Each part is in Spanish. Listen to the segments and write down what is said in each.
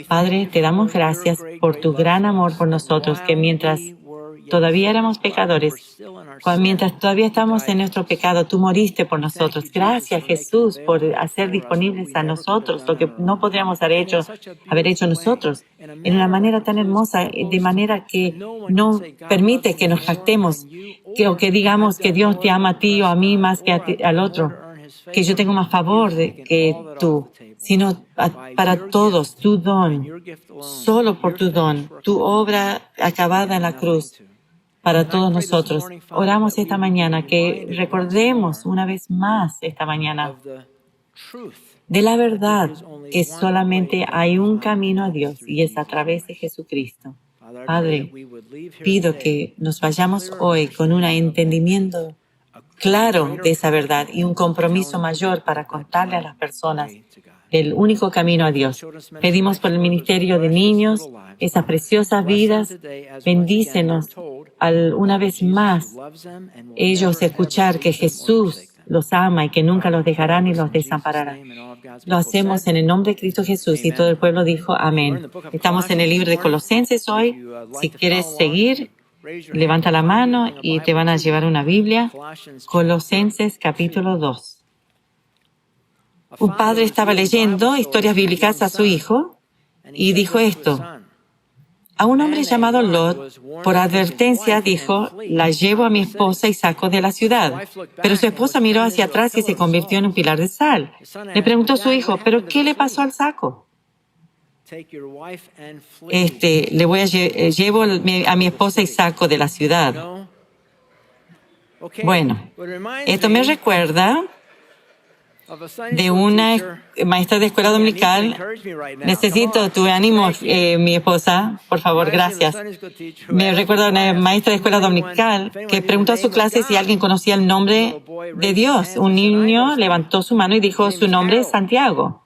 Padre, te damos gracias por tu gran amor por nosotros, que mientras todavía éramos pecadores, mientras todavía estamos en nuestro pecado, tú moriste por nosotros. Gracias, Jesús, por hacer disponibles a nosotros lo que no podríamos haber hecho nosotros, en una manera tan hermosa, de manera que no permite que nos jactemos, o que digamos que Dios te ama a ti o a mí más que al otro, que yo tengo más favor que tú, sino para todos, tu don, solo por tu don, tu obra acabada en la cruz, para todos nosotros. Oramos esta mañana que recordemos una vez más esta mañana de la verdad, que solamente hay un camino a Dios y es a través de Jesucristo. Padre, pido que nos vayamos hoy con un entendimiento claro de esa verdad y un compromiso mayor para contarle a las personas el único camino a Dios. Pedimos por el ministerio de niños, esas preciosas vidas. Bendícenos una vez más ellos escuchar que Jesús los ama y que nunca los dejará ni los desamparará. Lo hacemos en el nombre de Cristo Jesús, y todo el pueblo dijo amén. Estamos en el libro de Colosenses hoy. Si quieres seguir, levanta la mano y te van a llevar una Biblia. Colosenses capítulo 2. Un padre estaba leyendo historias bíblicas a su hijo y dijo esto: a un hombre llamado Lot, por advertencia, dijo: la llevo a mi esposa y saco de la ciudad. Pero su esposa miró hacia atrás y se convirtió en un pilar de sal. Le preguntó a su hijo: ¿pero qué le pasó al saco? Llevo a mi esposa y saco de la ciudad. Bueno, esto me recuerda de una maestra de escuela dominical. Necesito tu ánimo, mi esposa, por favor, gracias. Me recuerda una maestra de escuela dominical que preguntó a su clase si alguien conocía el nombre de Dios. Un niño levantó su mano y dijo: su nombre es Santiago.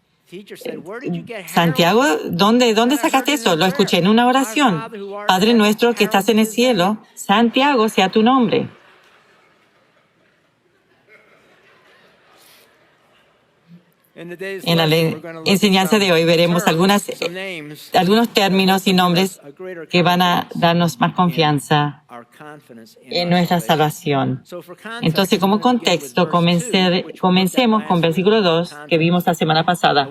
Santiago, ¿dónde sacaste eso? Lo escuché en una oración. Padre nuestro que estás en el cielo, Santiago sea tu nombre. En la enseñanza de hoy veremos algunos términos y nombres que van a darnos más confianza en nuestra salvación. Entonces, como contexto, comencemos con versículo 2 que vimos la semana pasada.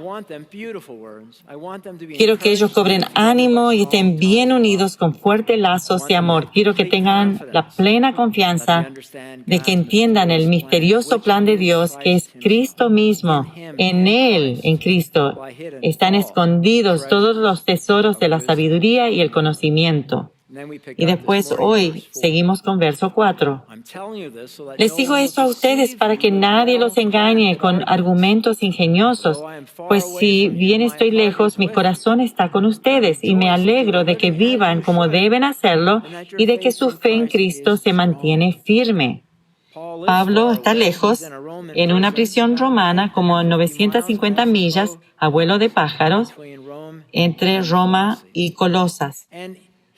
Quiero que ellos cobren ánimo y estén bien unidos con fuertes lazos de amor. Quiero que tengan la plena confianza de que entiendan el misterioso plan de Dios, que es Cristo mismo. En Él, en Cristo, están escondidos todos los tesoros de la sabiduría y el conocimiento. Y después hoy seguimos con verso 4. Les digo esto a ustedes para que nadie los engañe con argumentos ingeniosos, pues si bien estoy lejos, mi corazón está con ustedes y me alegro de que vivan como deben hacerlo y de que su fe en Cristo se mantiene firme. Pablo está lejos, en una prisión romana como 950 millas a vuelo de pájaros entre Roma y Colosas.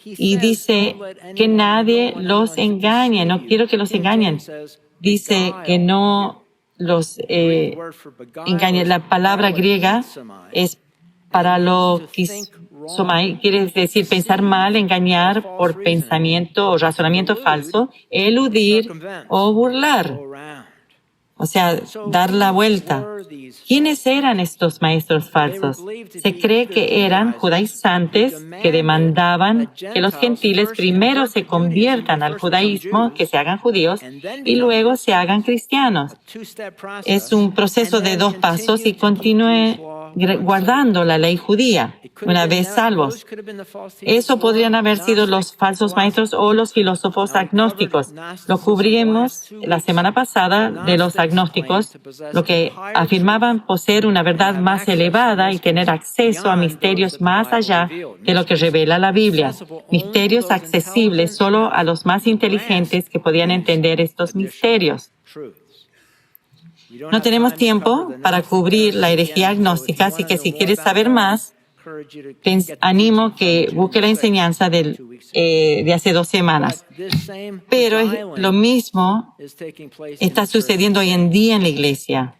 Y dice que nadie los engañe, no quiero que los engañen. Dice que no los engañen. La palabra griega es paralogisomai, quiere decir pensar mal, engañar por pensamiento o razonamiento falso, eludir o burlar. O sea, dar la vuelta. ¿Quiénes eran estos maestros falsos? Se cree que eran judaizantes que demandaban que los gentiles primero se conviertan al judaísmo, que se hagan judíos, y luego se hagan cristianos. Es un proceso de 2 pasos y continúe guardando la ley judía, una vez salvos. Eso podrían haber sido los falsos maestros o los filósofos agnósticos. Lo cubrimos la semana pasada de los agnósticos, lo que afirmaban poseer una verdad más elevada y tener acceso a misterios más allá de lo que revela la Biblia. Misterios accesibles solo a los más inteligentes que podían entender estos misterios. No tenemos tiempo para cubrir la herejía agnóstica, así que si quieres saber más, te animo que busque la enseñanza de hace 2 semanas. Pero lo mismo está sucediendo hoy en día en la iglesia.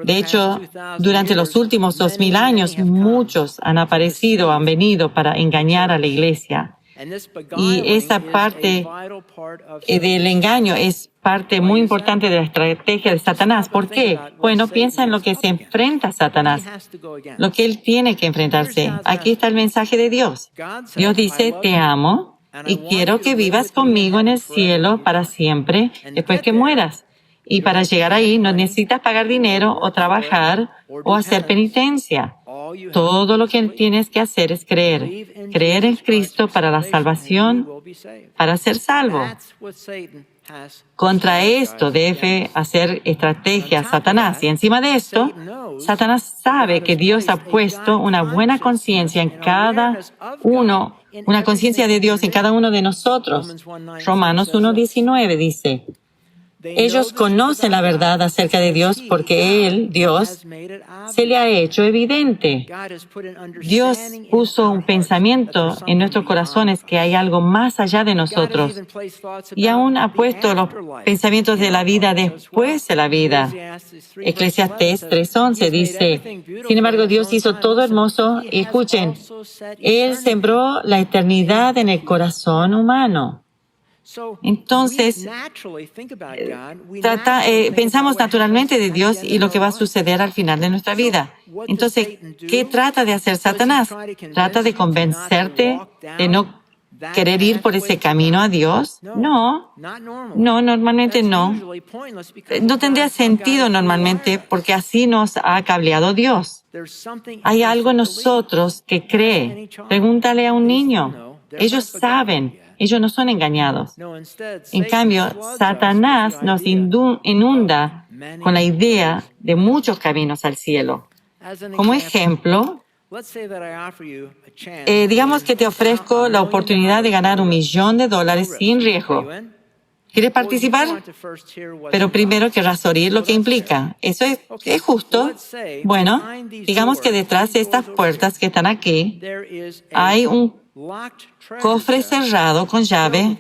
De hecho, durante los últimos 2000 años, muchos han aparecido, han venido para engañar a la iglesia. Y esa parte del engaño es parte muy importante de la estrategia de Satanás. ¿Por qué? Bueno, piensa en lo que se enfrenta a Satanás, lo que él tiene que enfrentarse. Aquí está el mensaje de Dios. Dios dice, te amo y quiero que vivas conmigo en el cielo para siempre después que mueras. Y para llegar ahí no necesitas pagar dinero o trabajar o hacer penitencia. Todo lo que tienes que hacer es creer. Creer en Cristo para la salvación, para ser salvo. Contra esto debe hacer estrategia Satanás. Y encima de esto, Satanás sabe que Dios ha puesto una buena conciencia en cada uno, una conciencia de Dios en cada uno de nosotros. Romanos 1:19 dice, ellos conocen la verdad acerca de Dios porque Él, Dios, se le ha hecho evidente. Dios puso un pensamiento en nuestros corazones que hay algo más allá de nosotros y aún ha puesto los pensamientos de la vida después de la vida. Eclesiastés 3:11 dice, sin embargo, Dios hizo todo hermoso y escuchen, Él sembró la eternidad en el corazón humano. Entonces, pensamos naturalmente de Dios y lo que va a suceder al final de nuestra vida. Entonces, ¿qué trata de hacer Satanás? Trata de convencerte de no querer ir por ese camino a Dios. No, normalmente no. No tendría sentido normalmente porque así nos ha cableado Dios. Hay algo en nosotros que cree. Pregúntale a un niño. Ellos saben. Ellos no son engañados. En cambio, Satanás nos inunda con la idea de muchos caminos al cielo. Como ejemplo, digamos que te ofrezco la oportunidad de ganar $1 millón sin riesgo. ¿Quieres participar? Pero primero querrás oír lo que implica. ¿Eso es justo? Bueno, digamos que detrás de estas puertas que están aquí hay un cofre cerrado con llave,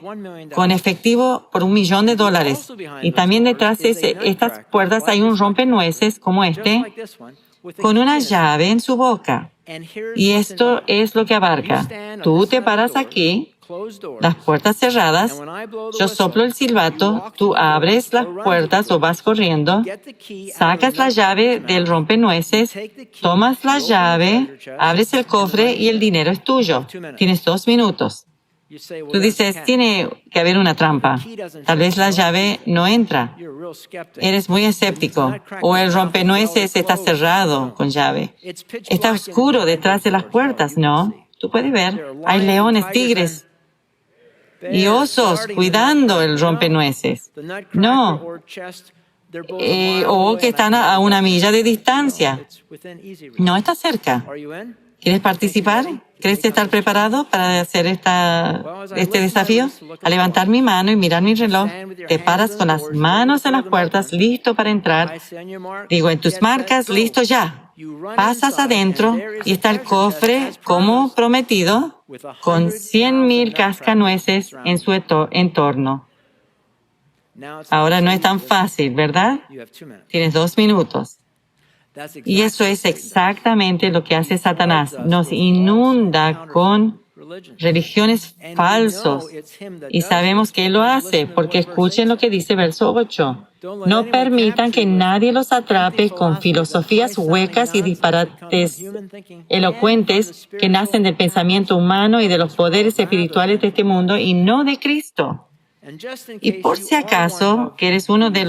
con efectivo por $1 millón. Y también detrás de estas puertas hay un rompenueces como este, con una llave en su boca. Y esto es lo que abarca. Tú te paras aquí, las puertas cerradas, yo soplo el silbato, tú abres las puertas o vas corriendo, sacas la llave del rompenueces, tomas la llave, abres el cofre y el dinero es tuyo. Tienes 2 minutos. Tú dices, tiene que haber una trampa. Tal vez la llave no entra. Eres muy escéptico. O el rompenueces está cerrado con llave. Está oscuro detrás de las puertas, ¿no? Tú puedes ver, hay leones, tigres y osos cuidando el rompenueces. No. O que están a 1 milla de distancia. No está cerca. ¿Quieres participar? ¿Crees estar preparado para hacer este desafío? A levantar mi mano y mirar mi reloj, te paras con las manos en las puertas, listo para entrar. Digo, en tus marcas, listo ya. Pasas adentro y está el cofre, como prometido, con 100,000 cascanueces en su entorno. Ahora no es tan fácil, ¿verdad? Tienes 2 minutos. Y eso es exactamente lo que hace Satanás. Nos inunda con religiones falsas. Y sabemos que él lo hace, porque escuchen lo que dice verso 8. No permitan que nadie los atrape con filosofías huecas y disparates elocuentes que nacen del pensamiento humano y de los poderes espirituales de este mundo y no de Cristo. Y por si acaso, que eres uno de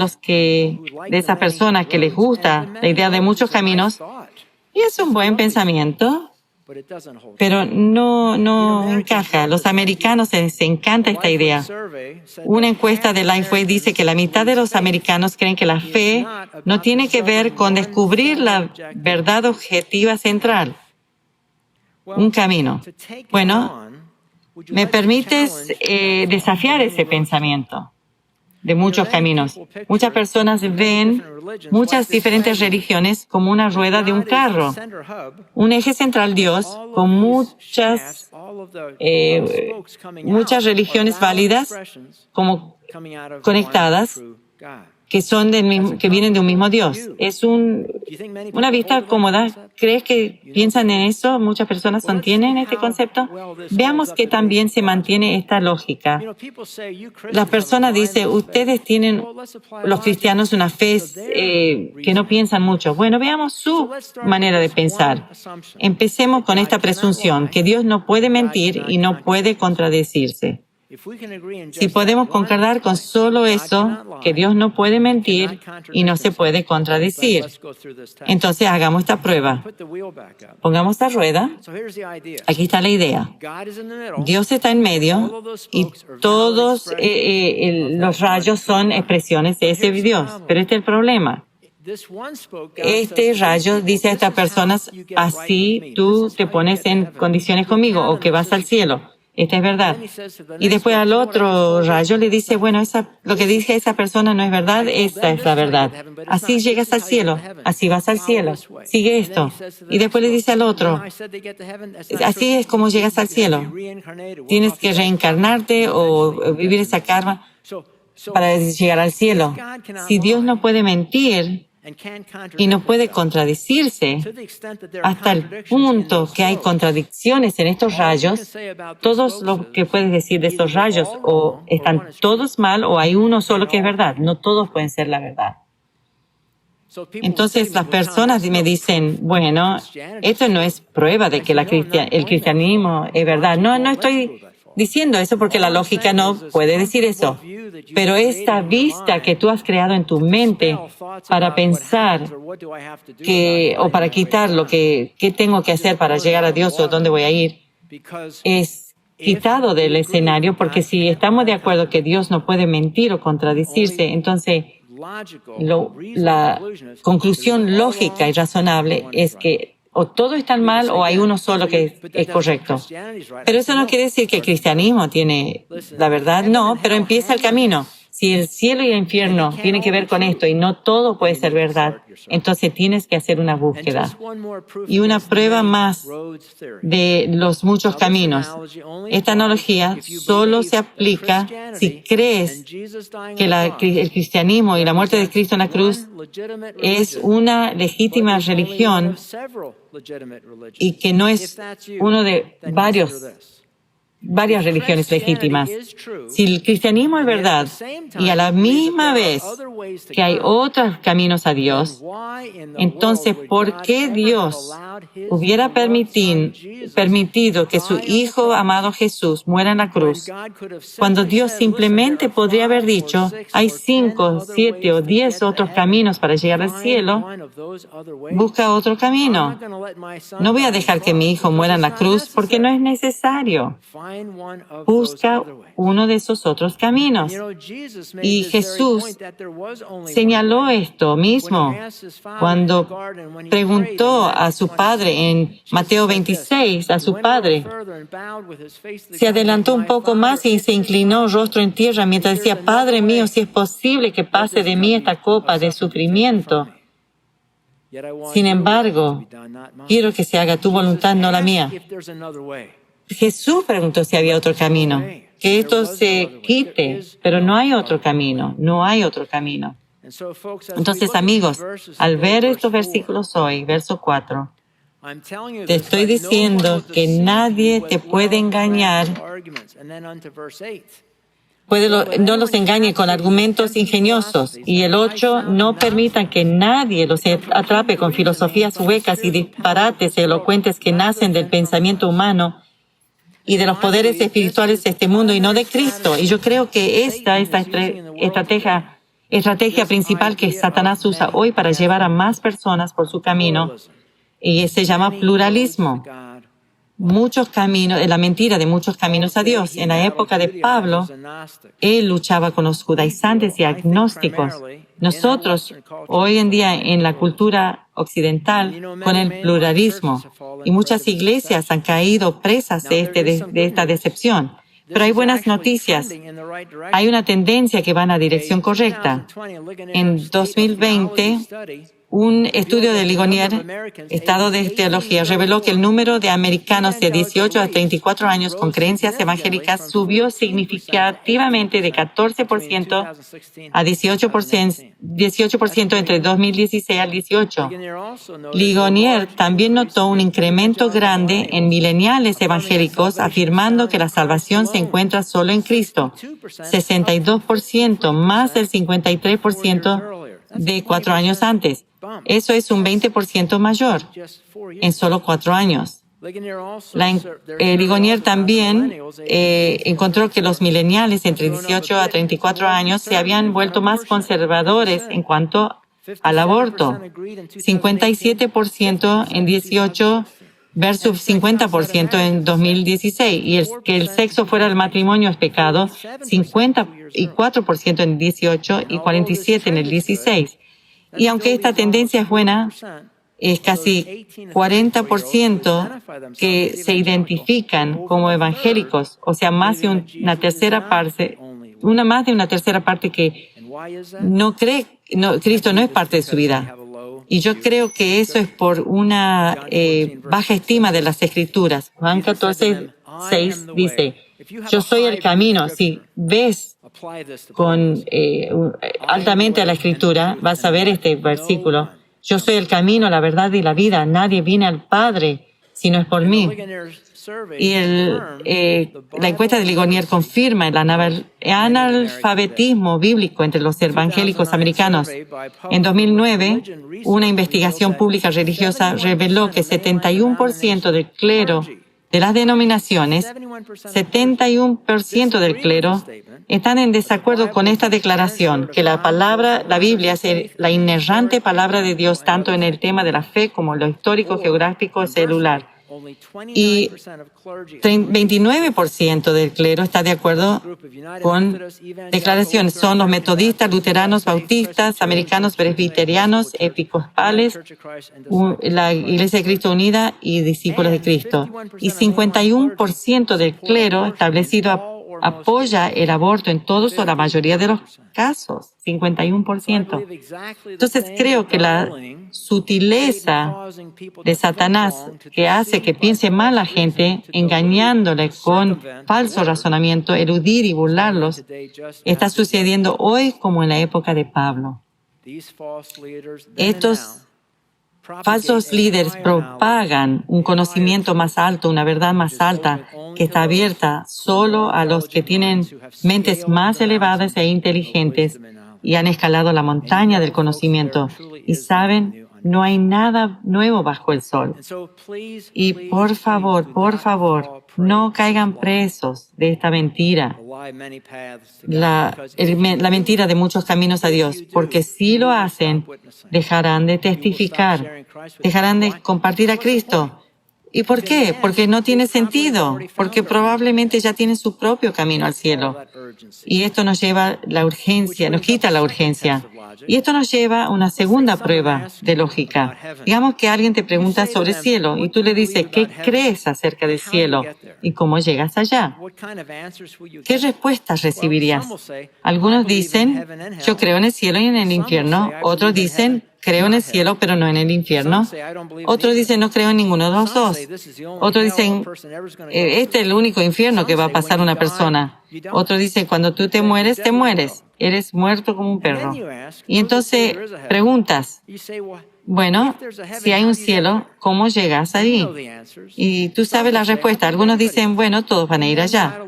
esas personas que les gusta la idea de muchos caminos, y es un buen pensamiento, pero no encaja. Los americanos les encanta esta idea. Una encuesta de Lifeway dice que la mitad de los americanos creen que la fe no tiene que ver con descubrir la verdad objetiva central, un camino. Bueno, ¿me permites desafiar ese pensamiento de muchos caminos? Muchas personas ven muchas diferentes religiones como una rueda de un carro, un eje central Dios con muchas religiones válidas como conectadas que son que vienen de un mismo Dios. Es una vista cómoda. ¿Crees que piensan en eso? ¿Muchas personas sostienen este concepto? Veamos que también se mantiene esta lógica. Las personas dicen, ustedes tienen, los cristianos, una fe que no piensan mucho. Bueno, veamos su manera de pensar. Empecemos con esta presunción, que Dios no puede mentir y no puede contradecirse. Si podemos concordar con solo eso, que Dios no puede mentir y no se puede contradecir, entonces hagamos esta prueba. Pongamos la rueda. Aquí está la idea. Dios está en medio y todos los rayos son expresiones de ese Dios. Pero este es el problema. Este rayo dice a estas personas, así tú te pones en condiciones conmigo o que vas al cielo. Esta es verdad. Y después al otro rayo le dice, bueno, lo que dice esa persona no es verdad, esta es la verdad. Así llegas al cielo, así vas al cielo. Sigue esto. Y después le dice al otro, así es como llegas al cielo. Tienes que reencarnarte o vivir esa karma para llegar al cielo. Si Dios no puede mentir y no puede contradecirse, hasta el punto que hay contradicciones en estos rayos, todos lo que puedes decir de estos rayos o están todos mal o hay uno solo que es verdad. No todos pueden ser la verdad. Entonces las personas me dicen, bueno, esto no es prueba de que el cristianismo es verdad. No estoy diciendo eso porque la lógica no puede decir eso. Pero esta vista que tú has creado en tu mente para pensar o para quitar qué tengo que hacer para llegar a Dios o dónde voy a ir, es quitado del escenario, porque si estamos de acuerdo que Dios no puede mentir o contradecirse, entonces la conclusión lógica y razonable es que o todo está mal o hay uno solo que es correcto. Pero eso no quiere decir que el cristianismo tiene la verdad, no, pero empieza el camino. Si el cielo y el infierno tienen que ver con esto y no todo puede ser verdad, entonces tienes que hacer una búsqueda. Y una prueba más de los muchos caminos. Esta analogía solo se aplica si crees que el cristianismo y la muerte de Cristo en la cruz es una legítima religión y que no es uno de varias religiones legítimas. Si el cristianismo es verdad y a la misma vez que hay otros caminos a Dios, entonces, ¿por qué Dios hubiera permitido que su Hijo amado Jesús muera en la cruz, cuando Dios simplemente podría haber dicho, hay 5, 7 o 10 otros caminos para llegar al cielo? Busca otro camino. No voy a dejar que mi Hijo muera en la cruz porque no es necesario. Busca uno de esos otros caminos. Y Jesús señaló esto mismo cuando preguntó a su Padre en Mateo 26, a su Padre. Se adelantó un poco más y se inclinó rostro en tierra mientras decía, Padre mío, si es posible que pase de mí esta copa de sufrimiento. Sin embargo, quiero que se haga tu voluntad, no la mía. Jesús preguntó si había otro camino, que esto se quite, pero no hay otro camino, no hay otro camino. Entonces, amigos, al ver estos versículos hoy, verso 4, te estoy diciendo que nadie te puede engañar, no los engañe con argumentos ingeniosos. Y el 8, no permitan que nadie los atrape con filosofías huecas y disparates elocuentes que nacen del pensamiento humano y de los poderes espirituales de este mundo y no de Cristo. Y yo creo que esta estrategia principal que Satanás usa hoy para llevar a más personas por su camino, y se llama pluralismo. Muchos caminos, la mentira de muchos caminos a Dios. En la época de Pablo, él luchaba con los judaizantes y agnósticos. Nosotros, hoy en día, en la cultura occidental, con el pluralismo, y muchas iglesias han caído presas de esta decepción. Pero hay buenas noticias. Hay una tendencia que va en la dirección correcta. En 2020, Un estudio de Ligonier, Estado de Teología, reveló que el número de americanos de 18 a 34 años con creencias evangélicas subió significativamente de 14% a 18% entre 2016 al 18. Ligonier también notó un incremento grande en millennials evangélicos, afirmando que la salvación se encuentra solo en Cristo, 62%, más del 53% de 4 años antes. Eso es un 20% mayor en solo 4 años. Ligonier también encontró que los millennials entre 18 a 34 años se habían vuelto más conservadores en cuanto al aborto, 57% en 18 versus 50% en 2016, y que el sexo fuera del matrimonio es pecado, 54% en 18 y 47% en el 16. Y aunque esta tendencia es buena, es casi 40% que se identifican como evangélicos, o sea, más de una tercera parte que no cree, Cristo no es parte de su vida. Y yo creo que eso es por una baja estima de las Escrituras. Juan 14:6 dice, yo soy el camino. Si ves altamente a la Escritura, vas a ver este versículo. Yo soy el camino, la verdad y la vida. Nadie viene al Padre si no es por mí. Y la encuesta de Ligonier confirma el analfabetismo bíblico entre los evangélicos americanos. En 2009, una investigación pública religiosa reveló que 71% del clero de las denominaciones, 71% del clero, están en desacuerdo con esta declaración, que la Biblia es la inerrante palabra de Dios tanto en el tema de la fe como lo histórico, geográfico, celular. Y 29% del clero está de acuerdo con declaraciones. Son los metodistas, luteranos, bautistas, americanos, presbiterianos, episcopales, la Iglesia de Cristo Unida y discípulos de Cristo. Y 51% del clero establecido apoya el aborto en todos o la mayoría de los casos, 51%. Entonces creo que la sutileza de Satanás que hace que piense mal a la gente, engañándole con falso razonamiento, eludir y burlarlos, está sucediendo hoy como en la época de Pablo. Estos falsos líderes propagan un conocimiento más alto, una verdad más alta, que está abierta solo a los que tienen mentes más elevadas e inteligentes y han escalado la montaña del conocimiento y saben, no hay nada nuevo bajo el sol. Y por favor, no caigan presos de esta mentira, la mentira de muchos caminos a Dios, porque si lo hacen, dejarán de testificar, dejarán de compartir a Cristo. ¿Y por qué? Porque no tiene sentido, porque probablemente ya tienen su propio camino al cielo. Y esto nos lleva la urgencia, nos quita la urgencia. Y esto nos lleva a una segunda prueba de lógica. Digamos que alguien te pregunta sobre el cielo y tú le dices, ¿qué crees acerca del cielo? ¿Y cómo llegas allá? ¿Qué respuestas recibirías? Algunos dicen, yo creo en el cielo y en el infierno. Otros dicen, creo en el cielo, pero no en el infierno. Otros dicen, no creo en ninguno de los dos. Otros dicen, este es el único infierno que va a pasar una persona. Otros dicen, cuando tú te mueres, eres muerto como un perro. Y entonces preguntas, bueno, si hay un cielo, ¿cómo llegas allí? Y tú sabes la respuesta. Algunos dicen, bueno, todos van a ir allá.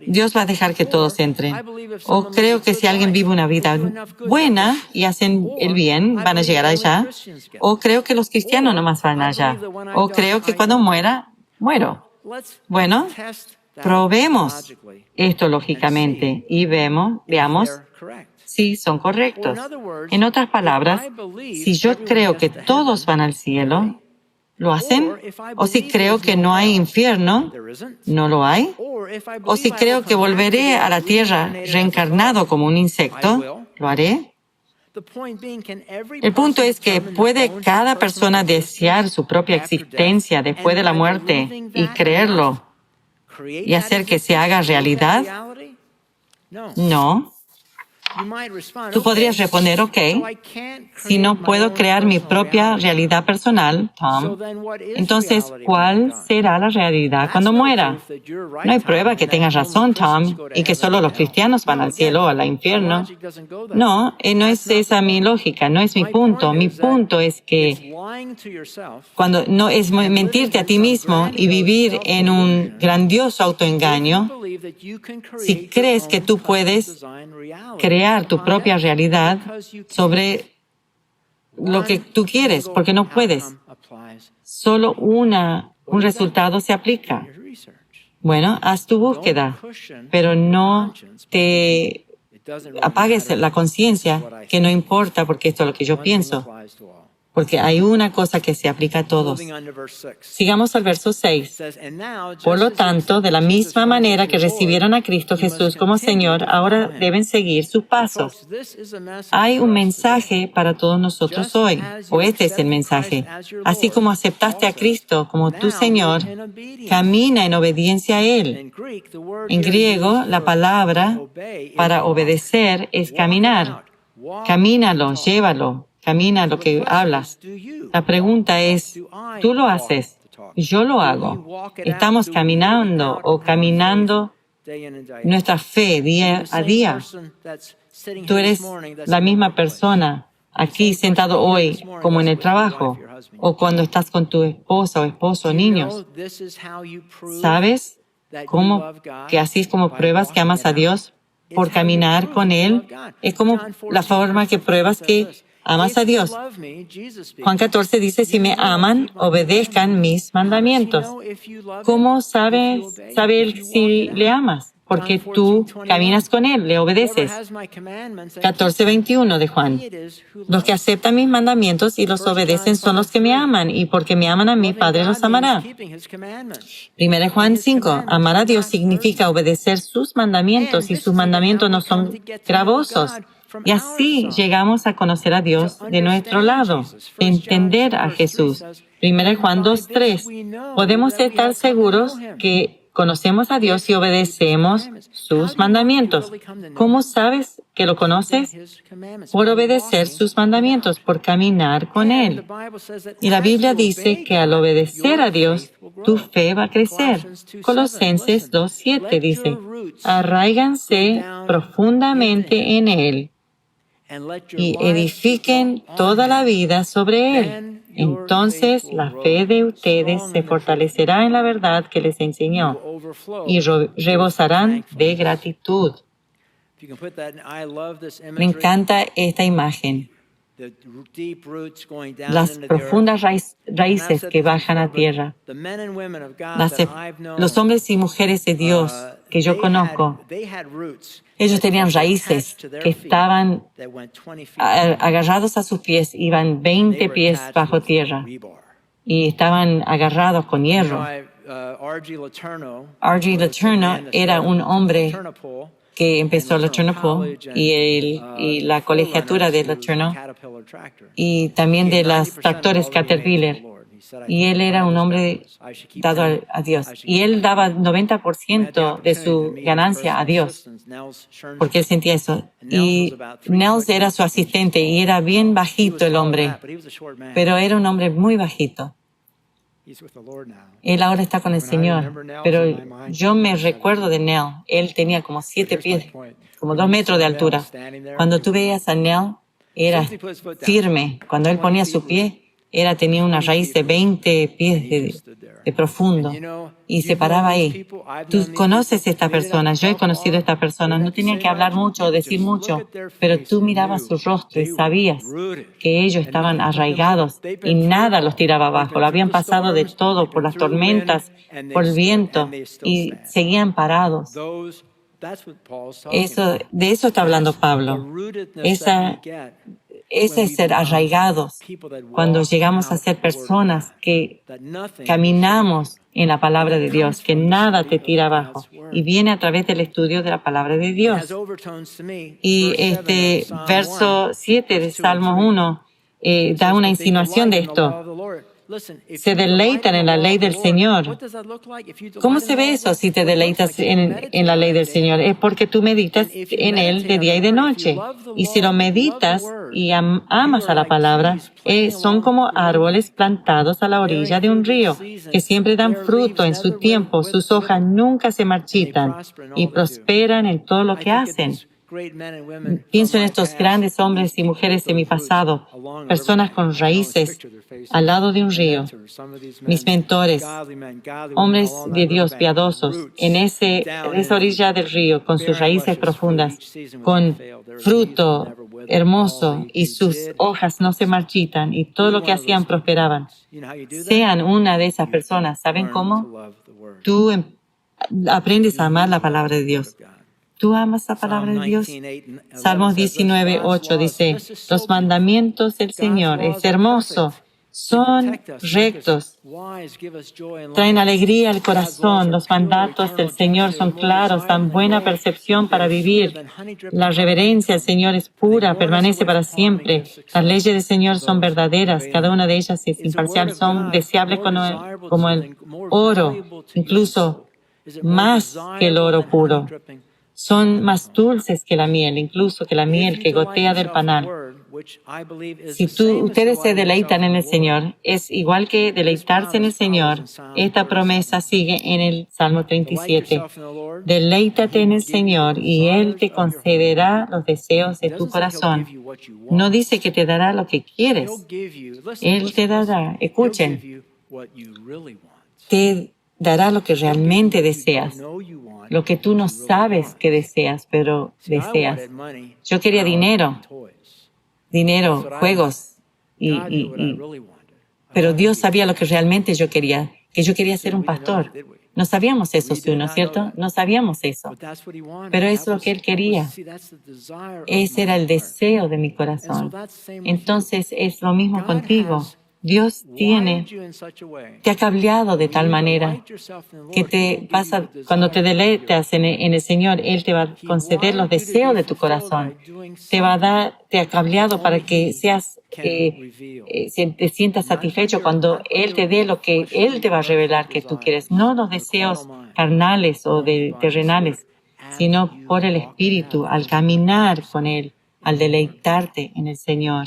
Dios va a dejar que todos entren. O creo que si alguien vive una vida buena y hacen el bien, van a llegar allá. O creo que los cristianos nomás van allá. O creo que cuando muero. Bueno, probemos esto lógicamente y veamos si son correctos. En otras palabras, si yo creo que todos van al cielo, ¿lo hacen? O si creo que no hay infierno, ¿no lo hay? O si creo que volveré a la tierra reencarnado como un insecto, ¿lo haré? El punto es que ¿puede cada persona desear su propia existencia después de la muerte y creerlo y hacer que se haga realidad? No. Tú podrías responder, ok, si no puedo crear mi propia realidad personal, Tom, entonces, ¿cuál será la realidad cuando muera? No hay prueba que tengas razón, Tom, y que solo los cristianos van al cielo o al infierno. No, no es esa mi lógica, no es mi punto. Mi punto es que cuando no es mentirte a ti mismo y vivir en un grandioso autoengaño, si crees que tú puedes crear tu propia realidad sobre lo que tú quieres, porque no puedes. Solo un resultado se aplica. Bueno, haz tu búsqueda, pero no te apagues la conciencia que no importa porque esto es lo que yo pienso. Porque hay una cosa que se aplica a todos. Sigamos al verso 6. Por lo tanto, de la misma manera que recibieron a Cristo Jesús como Señor, ahora deben seguir sus pasos. Hay un mensaje para todos nosotros hoy, o este es el mensaje. Así como aceptaste a Cristo como tu Señor, camina en obediencia a Él. En griego, la palabra para obedecer es caminar. Camínalo, llévalo. Camina lo que hablas. La pregunta es, ¿tú lo haces? Yo lo hago. ¿Estamos caminando o caminando nuestra fe día a día? Tú eres la misma persona aquí sentado hoy como en el trabajo o cuando estás con tu esposa o esposo o niños. ¿Sabes que así es como pruebas que amas a Dios? Por caminar con Él. Es como la forma que pruebas que amas a Dios. Juan 14 dice, si me aman, obedezcan mis mandamientos. ¿Cómo sabe Él si le amas? Porque tú caminas con Él, le obedeces. 14:21 de Juan. Los que aceptan mis mandamientos y los obedecen son los que me aman, y porque me aman a mí, Padre los amará. 1 Juan 5. Amar a Dios significa obedecer sus mandamientos, y sus mandamientos no son gravosos. Y así llegamos a conocer a Dios de nuestro lado, de entender a Jesús. 1 Juan 2:3. Podemos estar seguros que conocemos a Dios y obedecemos sus mandamientos. ¿Cómo sabes que lo conoces? Por obedecer sus mandamientos, por caminar con Él. Y la Biblia dice que al obedecer a Dios, tu fe va a crecer. Colosenses 2:7 dice, arráiganse profundamente en Él y edifiquen toda la vida sobre Él. Entonces la fe de ustedes se fortalecerá en la verdad que les enseñó y rebosarán de gratitud. Me encanta esta imagen. Las profundas raíces que bajan a tierra. Los hombres y mujeres de Dios que yo conozco, ellos tenían raíces que estaban agarrados a sus pies, iban 20 pies bajo tierra y estaban agarrados con hierro. R.G. Letourneau era un hombre que empezó Letourneau y la colegiatura de Letourneau y también de los tractores Caterpillar. Y él era un hombre dado a Dios. Y él daba 90% de su ganancia a Dios, porque él sentía eso. Y Nels era su asistente y era bien bajito el hombre, pero era un hombre muy bajito. Él ahora está con el Señor, pero yo me recuerdo de Nell. Él tenía como 7 pies, como 2 metros de altura. Cuando tú veías a Nell, era firme. Cuando él ponía su pie, tenía una raíz de 20 pies de profundo y se paraba ahí. Tú conoces a esta persona, yo he conocido a esta persona, no tenía que hablar mucho o decir mucho, pero tú mirabas su rostro y sabías que ellos estaban arraigados y nada los tiraba abajo. Lo habían pasado de todo, por las tormentas, por el viento y seguían parados. De eso está hablando Pablo. Ese es ser arraigados, cuando llegamos a ser personas que caminamos en la palabra de Dios, que nada te tira abajo, y viene a través del estudio de la palabra de Dios. Y verso 7 de Salmo 1 da una insinuación de esto. se deleitan en la ley del Señor. ¿Cómo se ve eso si te deleitas en la ley del Señor? Es porque tú meditas en Él de día y de noche. Y si lo meditas y amas a la palabra, son como árboles plantados a la orilla de un río, que siempre dan fruto en su tiempo, sus hojas nunca se marchitan y prosperan en todo lo que hacen. Pienso en estos grandes hombres y mujeres de mi pasado, personas con raíces al lado de un río. Mis mentores, hombres de Dios piadosos, en esa orilla del río, con sus raíces profundas, con fruto hermoso y sus hojas no se marchitan y todo lo que hacían prosperaban. Sean una de esas personas. ¿Saben cómo? Tú aprendes a amar la palabra de Dios. ¿Tú amas la palabra de Dios? Salmos 19:8 dice, los mandamientos del Señor es hermoso, son rectos, traen alegría al corazón. Los mandatos del Señor son claros, dan buena percepción para vivir. La reverencia al Señor es pura, permanece para siempre. Las leyes del Señor son verdaderas, cada una de ellas es imparcial, son deseables como el oro, incluso más que el oro puro. Son más dulces que la miel, incluso que la miel que gotea del panal. Si ustedes se deleitan en el Señor, es igual que deleitarse en el Señor. Esta promesa sigue en el Salmo 37. Deleítate en el Señor y Él te concederá los deseos de tu corazón. No dice que te dará lo que quieres. Él te dará, escuchen, te dará lo que realmente deseas. Lo que tú no sabes que deseas, pero deseas. Yo quería dinero, juegos, pero Dios sabía lo que realmente yo quería, que yo quería ser un pastor. No sabíamos eso, ¿no es cierto? No sabíamos eso. Pero es lo que Él quería. Ese era el deseo de mi corazón. Entonces es lo mismo contigo. Dios te ha cableado de tal manera que cuando te deleitas en el Señor, Él te va a conceder los deseos de tu corazón. Te ha cableado para que te sientas satisfecho cuando Él te dé lo que Él te va a revelar que tú quieres. No los deseos carnales o terrenales, sino por el Espíritu, al caminar con Él, al deleitarte en el Señor.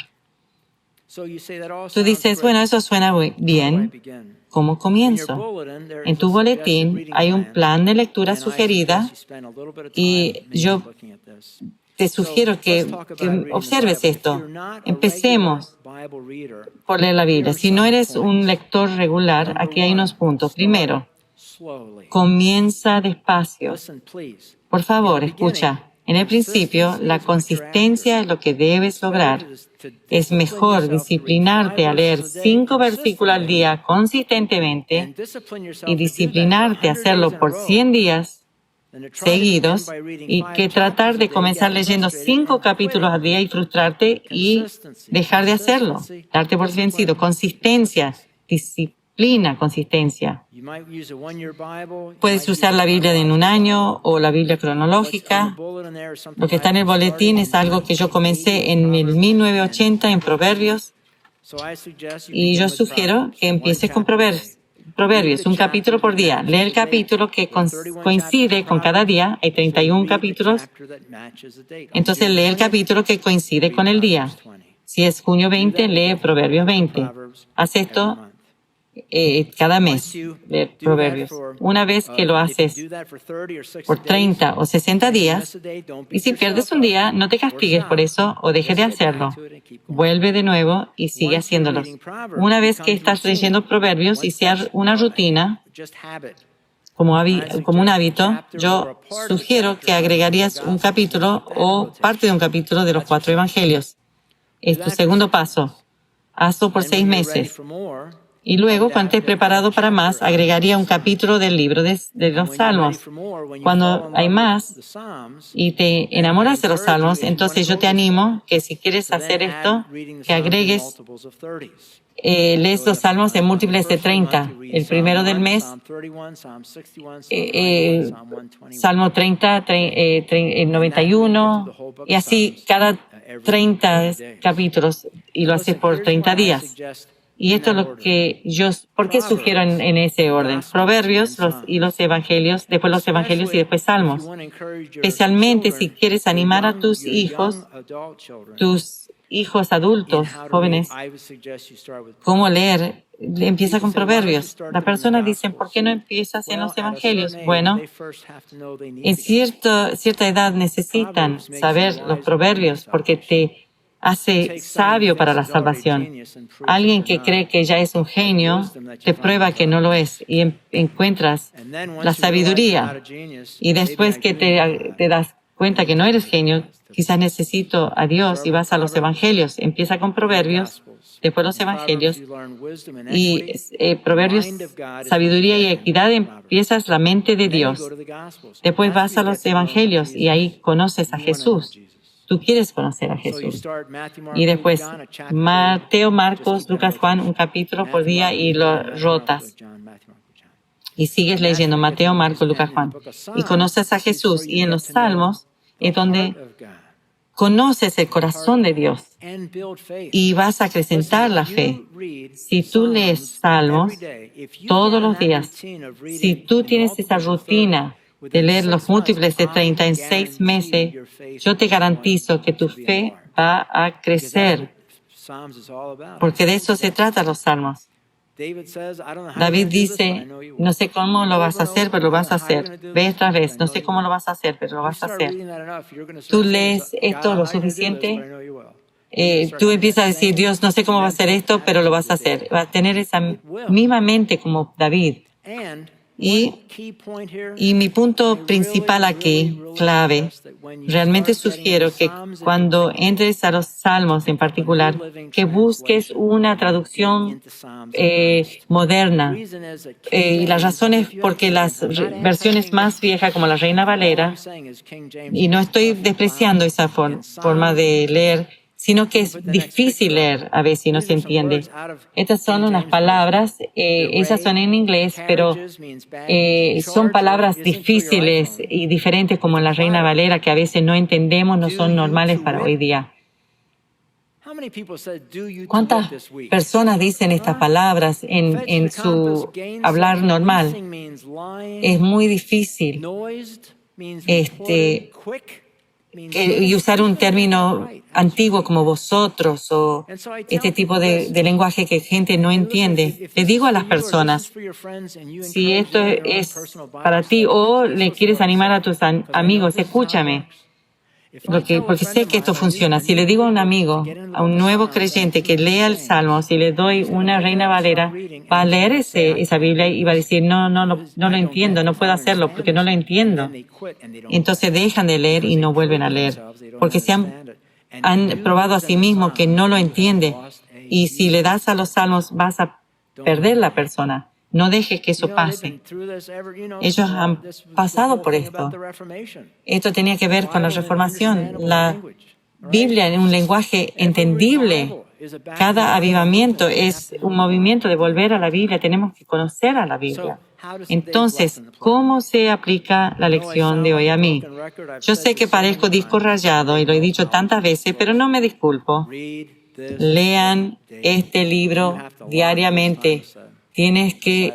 Tú dices, bueno, eso suena bien. ¿Cómo comienzo? En tu boletín hay un plan de lectura sugerida y yo te sugiero que observes esto. Empecemos por leer la Biblia. Si no eres un lector regular, aquí hay unos puntos. Primero, comienza despacio. Por favor, escucha. En el principio, la consistencia es lo que debes lograr. Es mejor disciplinarte a leer 5 versículos al día consistentemente y disciplinarte a hacerlo por 100 días seguidos y que tratar de comenzar leyendo 5 capítulos al día y frustrarte y dejar de hacerlo. Darte por vencido. Consistencia, disciplina, consistencia. Puedes usar la Biblia en un año o la Biblia cronológica. Lo que está en el boletín es algo que yo comencé en 1980 en Proverbios. Y yo sugiero que empieces con Proverbios, un capítulo por día. Lee el capítulo que coincide con cada día. Hay 31 capítulos. Entonces lee el capítulo que coincide con el día. Si es junio 20, lee Proverbios 20. Haz esto cada mes de Proverbios. Una vez que lo haces por 30 o 60 días, y si pierdes un día, no te castigues por eso o deje de hacerlo. Vuelve de nuevo y sigue haciéndolos. Una vez que estás leyendo Proverbios y sea una rutina, como un hábito, yo sugiero que agregarías un capítulo o parte de un capítulo de los 4 evangelios. Es tu segundo paso. Hazlo por 6 meses. Y luego, cuando estés preparado para más, agregaría un capítulo del libro de los Salmos. Cuando hay más y te enamoras de los Salmos, entonces yo te animo que si quieres hacer esto, que agregues, lees los Salmos en múltiples de 30. El primero del mes, Salmo 30, 91, y así cada 30 capítulos, y lo haces por 30 días. Y esto es lo que ¿por qué sugiero en ese orden? Proverbios y los evangelios, después los evangelios y después salmos. Especialmente si quieres animar a tus hijos adultos, jóvenes, cómo leer. Empieza con Proverbios. Las personas dicen, ¿por qué no empiezas en los evangelios? Bueno, en cierta edad necesitan saber los Proverbios porque te hace sabio para la salvación. Alguien que cree que ya es un genio te prueba que no lo es y encuentras la sabiduría. Y después que te das cuenta que no eres genio, quizás necesito a Dios y vas a los evangelios. Empieza con Proverbios, después los evangelios y Proverbios, sabiduría y equidad, empiezas la mente de Dios. Después vas a los evangelios y ahí conoces a Jesús. Tú quieres conocer a Jesús. Y después Mateo, Marcos, Lucas, Juan, un capítulo por día y lo rotas. Y sigues leyendo Mateo, Marcos, Lucas, Juan. Y conoces a Jesús. Y en los Salmos es donde conoces el corazón de Dios y vas a acrecentar la fe. Si tú lees Salmos todos los días, si tú tienes esa rutina de leer los múltiples de 30 en 6 meses, yo te garantizo que tu fe va a crecer, porque de eso se trata los Salmos. David dice, no sé cómo lo vas a hacer, pero lo vas a hacer. Vez tras vez, no sé cómo lo vas a hacer, pero lo vas a hacer. Tú lees esto lo suficiente, tú empiezas a decir, Dios, no sé cómo va a hacer esto, pero lo vas a hacer. Va a tener esa misma mente como David. Y mi punto principal aquí, clave, realmente sugiero que cuando entres a los Salmos en particular, que busques una traducción moderna. Y la razón es porque las versiones más viejas, como la Reina Valera, y no estoy despreciando esa forma de leer, sino que es difícil leer a veces y no se entiende. Estas son unas palabras, esas son en inglés, pero son palabras difíciles y diferentes como en la Reina Valera que a veces no entendemos, no son normales para hoy día. ¿Cuántas personas dicen estas palabras en su hablar normal? Es muy difícil. Y usar un término antiguo como vosotros o este tipo de lenguaje que gente no entiende. Le digo a las personas, si esto es para ti o le quieres animar a tus amigos, escúchame. Porque sé que esto funciona. Si le digo a un amigo, a un nuevo creyente que lea el Salmo, si le doy una Reina Valera, va a leer esa Biblia y va a decir, no lo entiendo, no puedo hacerlo porque no lo entiendo. Entonces dejan de leer y no vuelven a leer, porque se han probado a sí mismos que no lo entiende. Y si le das a los Salmos, vas a perder la persona. No dejes que eso pase. Ellos han pasado por esto. Esto tenía que ver con la Reformación. La Biblia en un lenguaje entendible. Cada avivamiento es un movimiento de volver a la Biblia. Tenemos que conocer a la Biblia. Entonces, ¿cómo se aplica la lección de hoy a mí? Yo sé que parezco disco rayado y lo he dicho tantas veces, pero no me disculpo. Lean este libro diariamente. Tienes que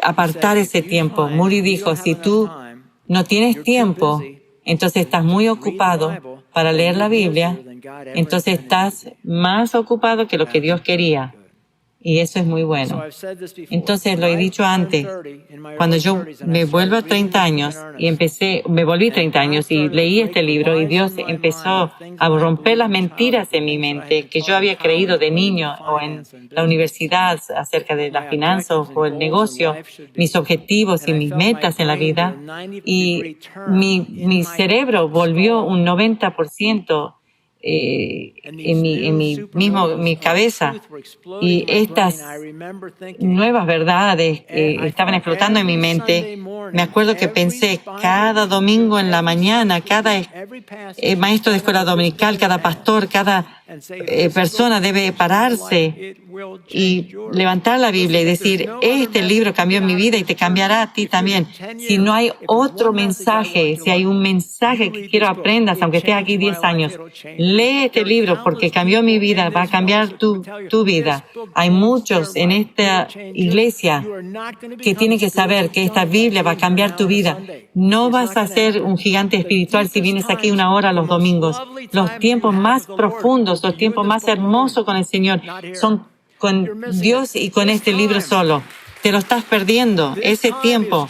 apartar ese tiempo. Moody dijo, si tú no tienes tiempo, entonces estás muy ocupado para leer la Biblia, entonces estás más ocupado que lo que Dios quería. Y eso es muy bueno. Entonces, lo he dicho antes, cuando yo me vuelvo a 30 años y me volví 30 años y leí este libro y Dios empezó a romper las mentiras en mi mente que yo había creído de niño o en la universidad acerca de las finanzas o el negocio, mis objetivos y mis metas en la vida. Y mi cerebro volvió un 90% en mi cabeza, y estas nuevas verdades estaban explotando en mi mente. Me acuerdo que pensé cada domingo en la mañana, cada maestro de escuela dominical, cada pastor, cada persona debe pararse y levantar la Biblia y decir, este libro cambió mi vida y te cambiará a ti también. Si no hay otro mensaje, si hay un mensaje que quiero aprendas, aunque estés aquí 10 años, lee este libro porque cambió mi vida, va a cambiar tu vida. Hay muchos en esta iglesia que tienen que saber que esta Biblia va a cambiar tu vida. No vas a ser un gigante espiritual si vienes aquí una hora los domingos. Los tiempos más profundos, los tiempos más hermosos con el Señor son con Dios y con este libro solo. Te lo estás perdiendo. Este tiempo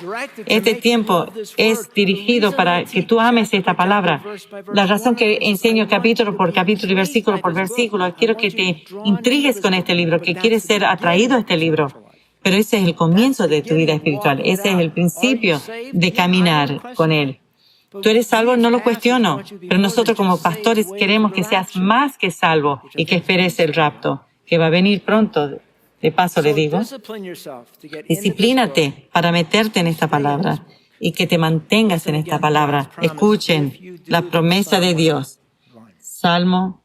es dirigido para que tú ames esta palabra. La razón que enseño capítulo por capítulo y versículo por versículo, quiero que te intrigues con este libro, que quieres ser atraído a este libro. Pero ese es el comienzo de tu vida espiritual. Ese es el principio de caminar con Él. ¿Tú eres salvo? No lo cuestiono. Pero nosotros como pastores queremos que seas más que salvo y que esperes el rapto, que va a venir pronto. De paso le digo, disciplínate para meterte en esta palabra y que te mantengas en esta palabra. Escuchen la promesa de Dios. Salmo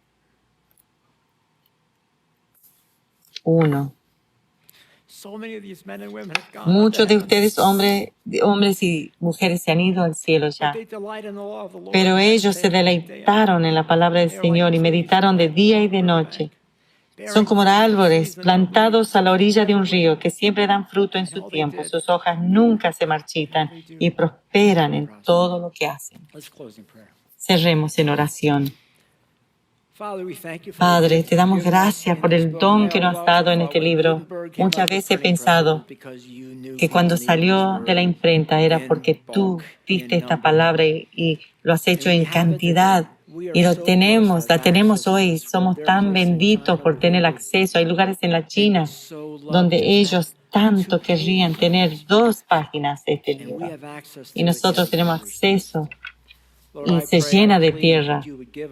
1. Muchos de ustedes, hombres y mujeres, se han ido al cielo ya. Pero ellos se deleitaron en la palabra del Señor y meditaron de día y de noche. Son como árboles plantados a la orilla de un río que siempre dan fruto en su tiempo. Sus hojas nunca se marchitan y prosperan en todo lo que hacen. Cerremos en oración. Padre, te damos gracias por el don que nos has dado en este libro. Muchas veces he pensado que cuando salió de la imprenta era porque tú diste esta palabra y lo has hecho en cantidad. Y la tenemos hoy. Somos tan benditos por tener acceso. Hay lugares en la China donde ellos tanto querrían tener 2 páginas de este libro. Y nosotros tenemos acceso y se llena de tierra.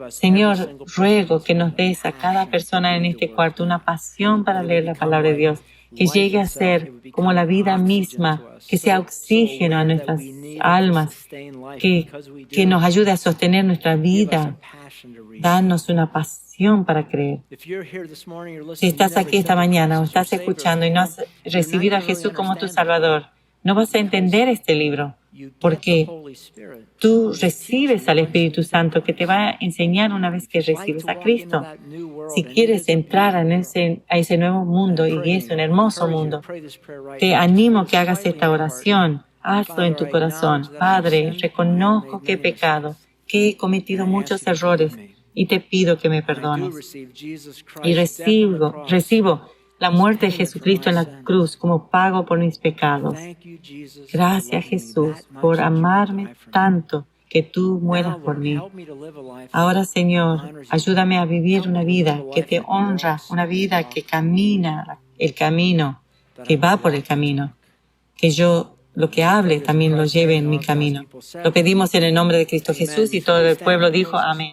Señor, ruego que nos des a cada persona en este cuarto una pasión para leer la palabra de Dios, que llegue a ser como la vida misma, que sea oxígeno a nuestras almas, que nos ayude a sostener nuestra vida. Danos una pasión para creer. Si estás aquí esta mañana o estás escuchando y no has recibido a Jesús como tu Salvador, no vas a entender este libro, porque tú recibes al Espíritu Santo que te va a enseñar una vez que recibes a Cristo. Si quieres entrar a ese nuevo mundo, y es un hermoso mundo, te animo que hagas esta oración. Hazlo en tu corazón. Padre, reconozco que he pecado, que he cometido muchos errores y te pido que me perdones. Y recibo la muerte de Jesucristo en la cruz como pago por mis pecados. Gracias, Jesús, por amarme tanto que tú mueras por mí. Ahora, Señor, ayúdame a vivir una vida que te honra, una vida que camina el camino, que va por el camino, que yo lo que hable también lo lleve en mi camino. Lo pedimos en el nombre de Cristo Jesús y todo el pueblo dijo amén.